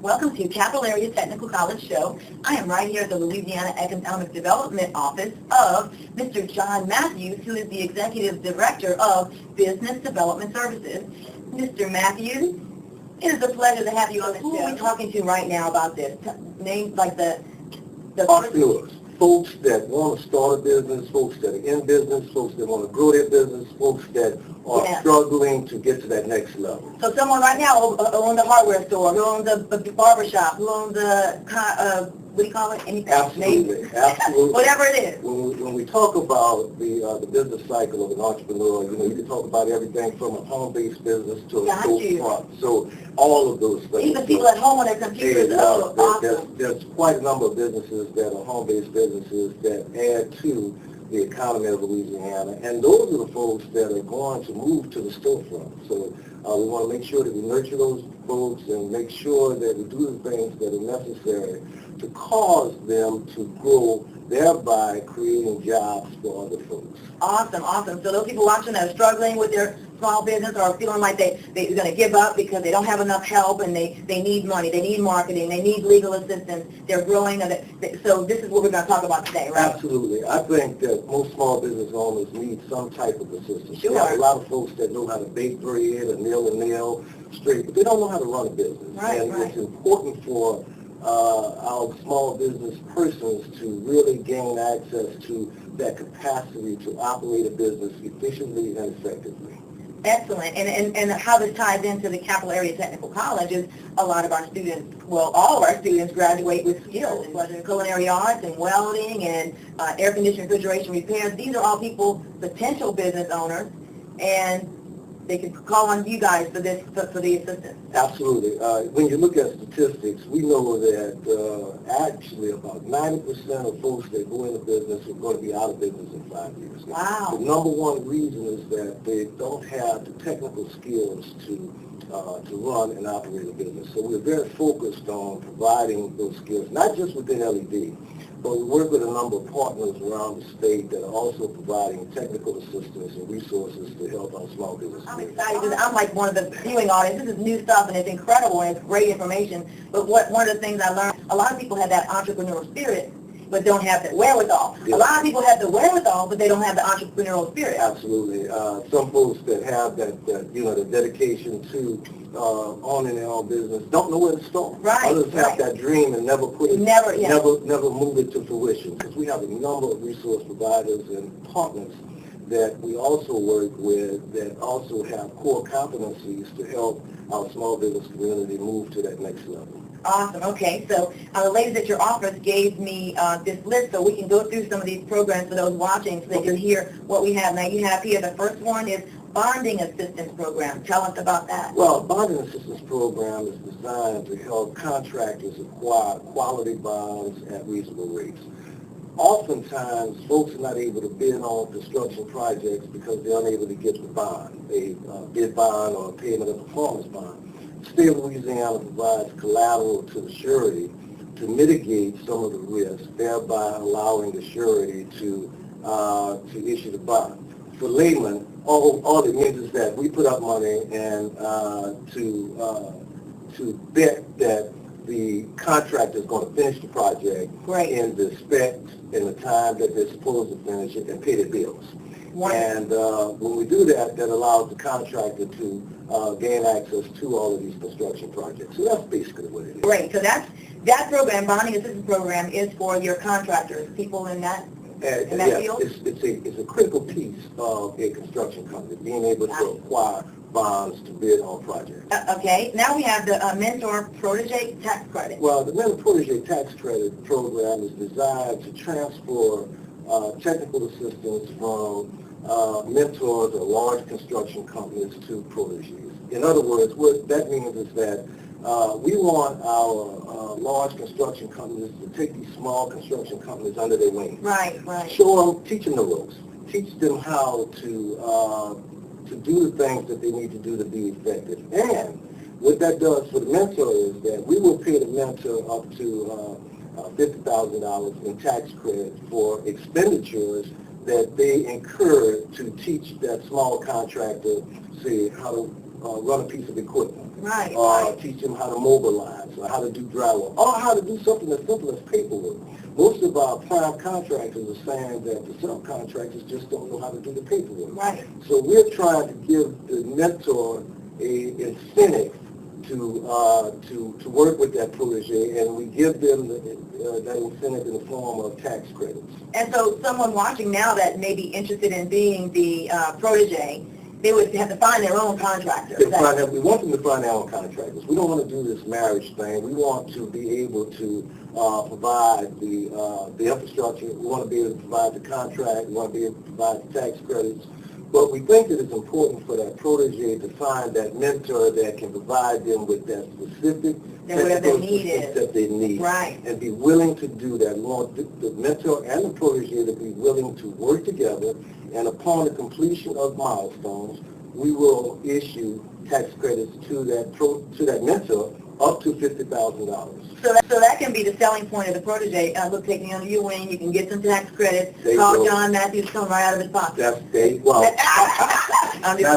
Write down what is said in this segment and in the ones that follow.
Welcome to Capital Area Technical College Show. I am right here at the Louisiana Economic Development Office of Mr. John Matthews, who is the Executive Director of Business Development Services. Mr. Matthews, it is a pleasure to have you on the show. Who are we talking to right now about this? Name like the entrepreneurs, folks that want to start a business, folks that are in business, folks that want to grow their business, folks that are struggling to get to that next level. So someone right now who owns a hardware store, who owns a barber shop, who owns a, what do you call it? Anything? Absolutely, absolutely. Whatever it is. When we talk about the business cycle of an entrepreneur, you can talk about everything from a home-based business to a storefront. So all of those things. Even people at home on their computers. There's quite a number of businesses that are home-based businesses that add to the economy of Louisiana, and those are the folks that are going to move to the storefront. So we want to make sure that we nurture those folks and make sure that we do the things that are necessary to cause them to grow, thereby creating jobs for other folks. Awesome, awesome. So those people watching that are struggling with their small business or feeling like they're going to give up because they don't have enough help and they need money, they need marketing, they need legal assistance, they're growing. So this is what we're going to talk about today, right? Absolutely. I think that most small business owners need some type of assistance. Sure. We have a lot of folks that know how to bake bread and nail a nail straight, but they don't know how to run a business. Right, and right. It's important for our small business persons to really gain access to that capacity to operate a business efficiently and effectively. Excellent. And how this ties into the Capital Area Technical College is a lot of our students, well, all of our students graduate with skills, whether in culinary arts and welding and air conditioning, refrigeration repairs. These are all people, potential business owners, and they can call on you guys for this, for the assistance. Absolutely. When you look at statistics, we know that actually about 90% of folks that go into business are going to be out of business in 5 years. Wow. The number one reason is that they don't have the technical skills to run and operate a business. So we're very focused on providing those skills, not just within LED, but we work with a number of partners around the state that are also providing technical assistance and resources to help our small business. I'm excited because I'm like one of the viewing audience. This is new stuff and it's incredible and it's great information. But one of the things I learned, a lot of people have that entrepreneurial spirit but don't have the wherewithal. Yeah. A lot of people have the wherewithal, but they don't have the entrepreneurial spirit. Absolutely. Some folks that have that the dedication to owning their own business don't know where to start. Right. Others have that dream and never put it, never move it to fruition. Because we have a number of resource providers and partners that we also work with that also have core competencies to help our small business community move to that next level. Awesome. Okay, so the ladies at your office gave me this list so we can go through some of these programs for those watching so they can hear what we have. Now you have here, the first one is Bonding Assistance Program. Tell us about that. Well, Bonding Assistance Program is designed to help contractors acquire quality bonds at reasonable rates. Oftentimes, folks are not able to bid on construction projects because they're unable to get the bond, a bid bond or a payment of performance bond. The state of Louisiana provides collateral to the surety to mitigate some of the risks, thereby allowing the surety to issue the bond. For laymen, all it means is that we put up money and to bet that the contractor is going to finish the project in the spec in the time that they're supposed to finish it and pay their bills. And when we do that, that allows the contractor to gain access to all of these construction projects. So that's basically what it is. Great. So that program, Bonding Assistance Program, is for your contractors, people in that field? It's a critical piece of a construction company, being able to acquire bonds to bid on projects. Okay. Now we have the Mentor Protege Tax Credit. Well, the Mentor Protege Tax Credit program is designed to transfer technical assistance from mentors or large construction companies to proteges. In other words, what that means is that we want our large construction companies to take these small construction companies under their wing. Right. Teach them the ropes. Teach them how to do the things that they need to do to be effective. And what that does for the mentor is that we will pay the mentor up to $50,000 in tax credit for expenditures that they incur to teach that small contractor, say, how to run a piece of equipment, Right. or teach them how to mobilize, or how to do drywall, or how to do something as simple as paperwork. Most of our prime contractors are saying that the subcontractors just don't know how to do the paperwork. Right. So we're trying to give the mentor a incentive to work with that protege, and we give them that incentive in the form of tax credits. And so someone watching now that may be interested in being the protege, they would have to find their own contractor. We want them to find their own contractors. We don't want to do this marriage thing. We want to be able to provide the infrastructure. We want to be able to provide the contract. We want to be able to provide the tax credits. But we think that it's important for that protege to find that mentor that can provide them with that specific whatever need that they need. Right. And be willing to do that. We want the mentor and the protege to be willing to work together, and upon the completion of milestones, we will issue tax credits to that mentor up to $50,000. So that can be the selling point of the protege. Look, take me under your wing. You can get some tax credits. Call John Matthews, come right out of his pocket. That's I'm just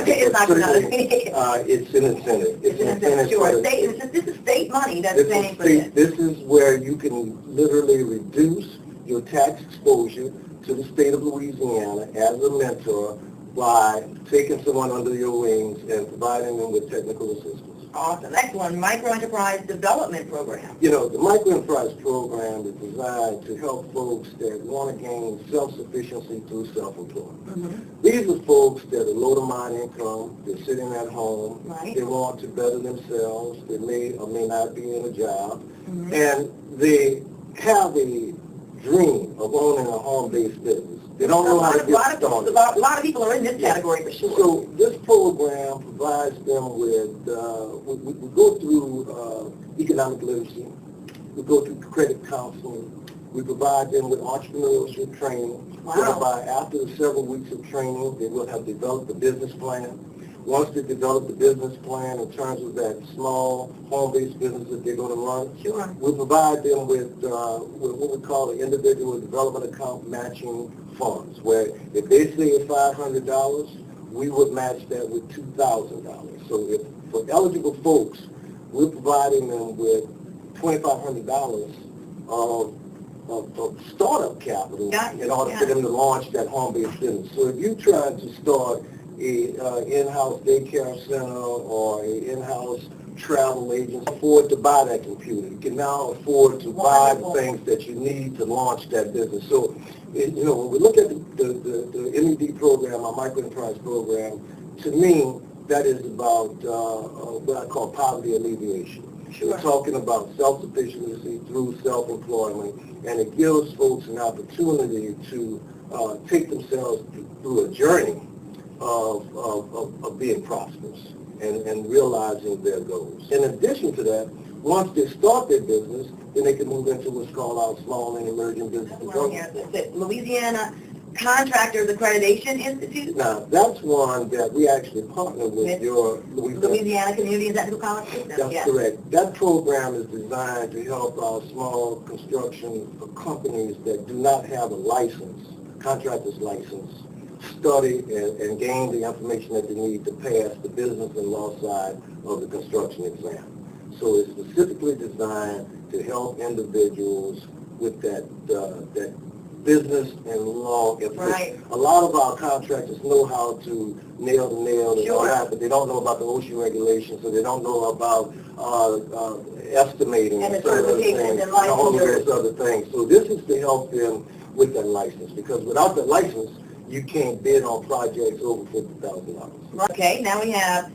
kidding. It's an incentive. It's an incentive. Sure. This is state money that's paying for this. This is where you can literally reduce your tax exposure to the state of Louisiana as a mentor by taking someone under your wings and providing them with technical assistance. Awesome. Next one, Microenterprise Development Program. You know, the Microenterprise Program is designed to help folks that want to gain self-sufficiency through self-employment. Mm-hmm. These are folks that are low to moderate income, they're sitting at home, right. They want to better themselves, they may or may not be in a job, mm-hmm. and they have a dream of owning a home-based business. They don't know how to get started. A lot of people are in this category for sure. So this program provides them with, we go through economic literacy, we go through credit counseling, we provide them with entrepreneurship training. Wow. After several weeks of training, they will have developed a business plan. Once they develop the business plan in terms of that small home-based business that they're going to run, sure. we provide them with what we call the individual development account matching funds, where if they say $500, we would match that with $2,000. So if for eligible folks, we're providing them with $2,500 of startup capital in order for them to launch that home-based business. So if you're trying to start a in-house daycare center or a in-house travel agent, afford to buy that computer. You can now afford to buy the things that you need to launch that business. So, when we look at the MED program, our microenterprise program, to me, that is about what I call poverty alleviation. Sure. We're talking about self-sufficiency through self-employment, and it gives folks an opportunity to take themselves through a journey of being prosperous and realizing their goals. In addition to that, once they start their business, then they can move into what's called our small and emerging business development. Louisiana Contractors Accreditation Institute? Now, that's one that we actually partner with your Louisiana Community and Technical College System. That's correct. That program is designed to help our small construction companies that do not have a license, contractor's license, study and gain the information that they need to pass the business and law side of the construction exam. So it's specifically designed to help individuals with that business and law information. Right. A lot of our contractors know how to nail the nail and all that, but they don't know about the OSHA regulations, so they don't know about estimating and all various other things. So this is to help them with that license, because without that license, you can't bid on projects over $50,000. Okay, now we have,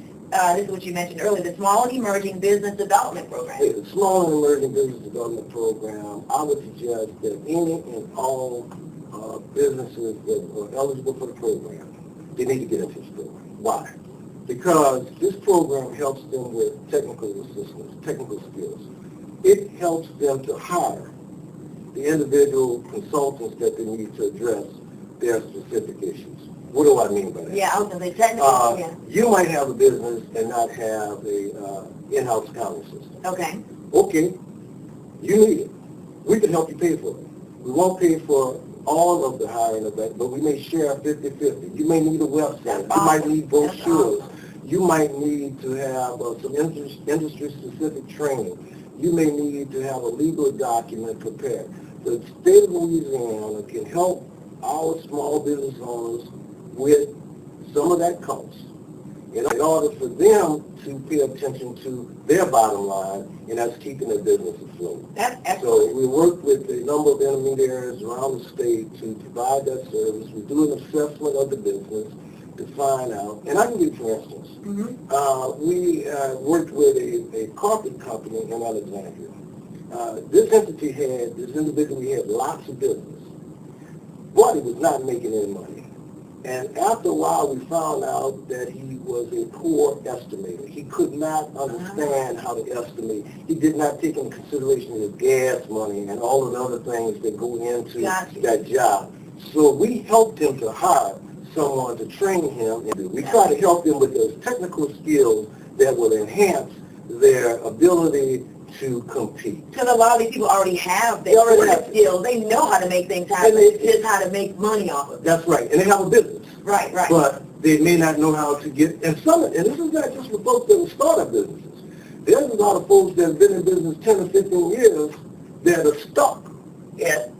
this is what you mentioned earlier, the Small and Emerging Business Development Program. Hey, the Small and Emerging Business Development Program, I would suggest that any and all businesses that are eligible for the program, they need to get into this program. Why? Because this program helps them with technical assistance, technical skills. It helps them to hire the individual consultants that they need to address their specific issues. What do I mean by that? Yeah, I was going to say technical. You might have a business and not have a in-house accounting system. Okay. Okay, you need it. We can help you pay for it. We won't pay for all of the hiring of that, but we may share 50-50. You may need a website. You might need brochures. You might need to have some industry-specific training. You may need to have a legal document prepared. The state of Louisiana can help our small business owners with some of that cost in order for them to pay attention to their bottom line, and that's keeping their business afloat. That's excellent. So we work with a number of intermediaries around the state to provide that service. We do an assessment of the business to find out, and I can give you for instance, we worked with a carpet company in Alexandria. This individual had lots of business, but he was not making any money. And after a while, we found out that he was a poor estimator. He could not understand how to estimate. He did not take into consideration his gas money and all of the other things that go into that job. So we helped him to hire someone to train him. And we try to help him with those technical skills that will enhance their ability to compete. Because a lot of these people already have their skills. They know how to make things happen. It's just how to make money off of it. That's right. And they have a business. Right. But they may not know how to get, and this is not just for folks that will start up businesses. There's a lot of folks that have been in business 10 or 15 years that are stuck at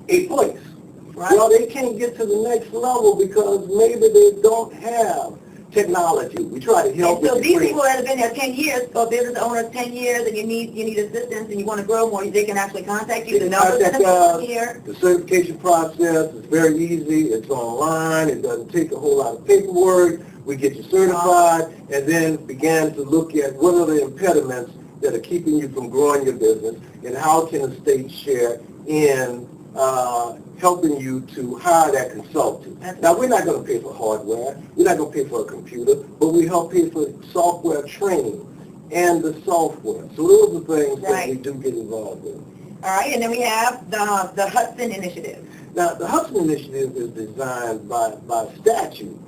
a place. Right. Well, they can't get to the next level because maybe they don't have technology. We try to help. And so these people that have been there 10 years, or business owners 10 years, and you need assistance and you want to grow more, they can actually contact you. The numbers here. The certification process is very easy. It's online. It doesn't take a whole lot of paperwork. We get you certified and then begin to look at what are the impediments that are keeping you from growing your business and how can the state share in helping you to hire that consultant. Now, we're not going to pay for hardware. We're not going to pay for a computer, but we help pay for software training and the software. So those are things that we do get involved in. All right, and then we have the Hudson Initiative. Now, the Hudson Initiative is designed by statute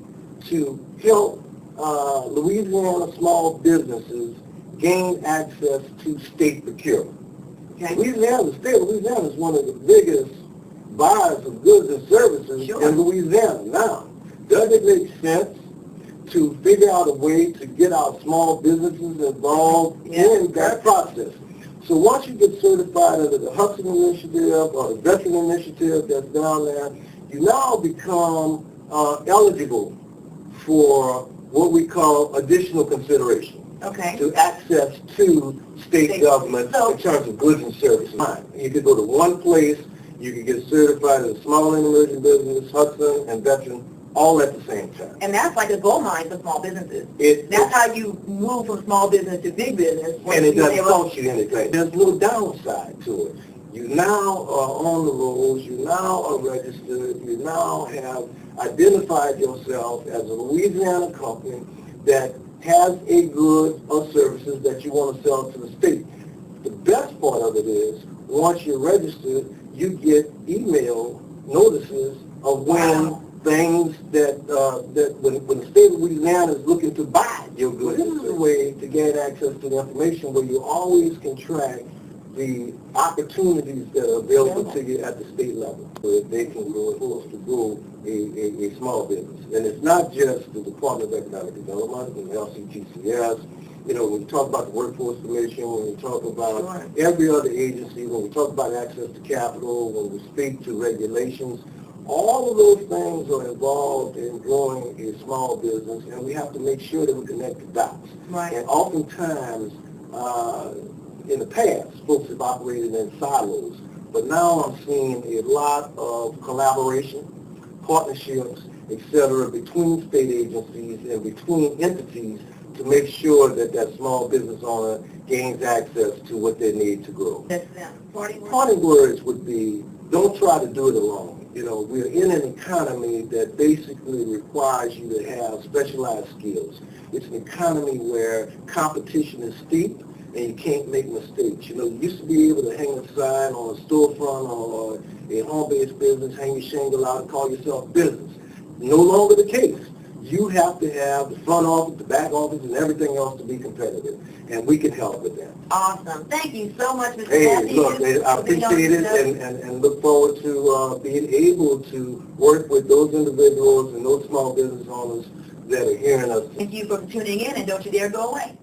to help Louisiana small businesses gain access to state procurement. Okay. The state of Louisiana is one of the biggest buyers of goods and services in Louisiana. Now, does it make sense to figure out a way to get our small businesses involved in that process? So once you get certified under the Hudson Initiative or the Veteran Initiative that's down there, you now become eligible for what we call additional consideration. Okay. To access to state government in terms of goods and services. You could go to one place, you could get certified as a small and emerging business, Hudson, and Veteran, all at the same time. And that's like a gold mine for small businesses. That's how you move from small business to big business. And it doesn't cost you anything. There's no downside to it. You now are on the rolls, you now are registered, you now have identified yourself as a Louisiana company that has a good or services that you want to sell to the state. The best part of it is, once you're registered, you get email notices of when things when the state of Louisiana is looking to buy your goods. This is a way to get access to the information where you always can track the opportunities that are available to you at the state level, where they can grow, forced to grow a small business. And it's not just the Department of Economic Development and LCTCS. You know, when we talk about the Workforce Commission, when we talk about every other agency, when we talk about access to capital, when we speak to regulations, all of those things are involved in growing a small business, and we have to make sure that we connect the dots. Right. And oftentimes, in the past, folks have operated in silos, but now I'm seeing a lot of collaboration, partnerships, etc., between state agencies and between entities to make sure that that small business owner gains access to what they need to grow. That's them. Parting words would be, don't try to do it alone. You know, we're in an economy that basically requires you to have specialized skills. It's an economy where competition is steep and you can't make mistakes. You know, you used to be able to hang a sign on a storefront or a home-based business, hang your shingle out and call yourself business. No longer the case. You have to have the front office, the back office, and everything else to be competitive, and we can help with that. Awesome. Thank you so much, Mr. Hey, look, I appreciate it and look forward to being able to work with those individuals and those small business owners that are hearing us. Thank you for tuning in, and don't you dare go away.